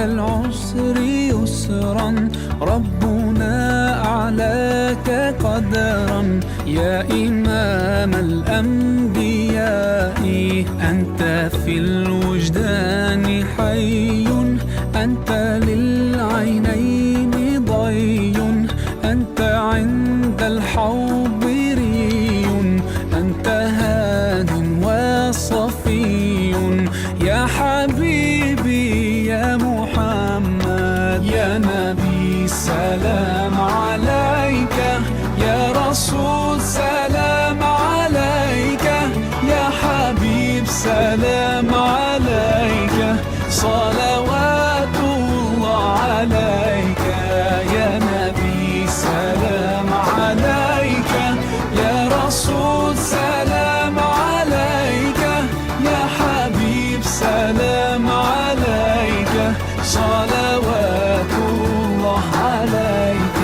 العسر يسرا، ربنا أعلاك قدرا. يا إمام الأنبياء أنت في الوجدان حي، أنت للعينين ضي، أنت عند الحوض ري، أنت هاد وصفي. يا حبيبي يا محمد، يا نبي سلام عليك، يا رسول سلام عليك، يا حبيب سلام عليك، صلوات الله عليك. يا نبي سلام عليك، يا رسول سلام عليك، يا حبيب سلام عليك، صلوات الله عليك.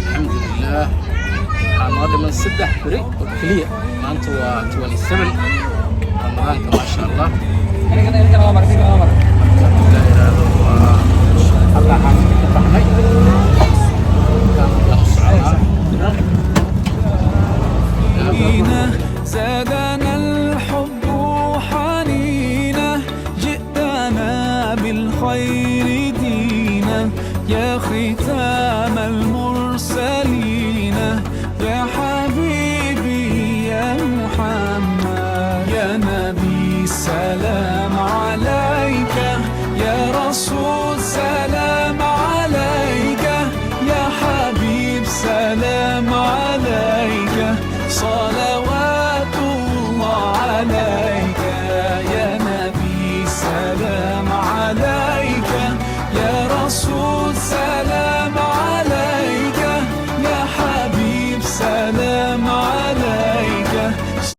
alxamdulilah waxaa noo dhiman 3 beri oo keliya. maanta waa 27 ramadaanka maasha allah. marka la yiraahdo waa allah xaaska ka baxnay la soconaa. زادنا الحب حنينا، جئتنا بالخير دينا، يا ختام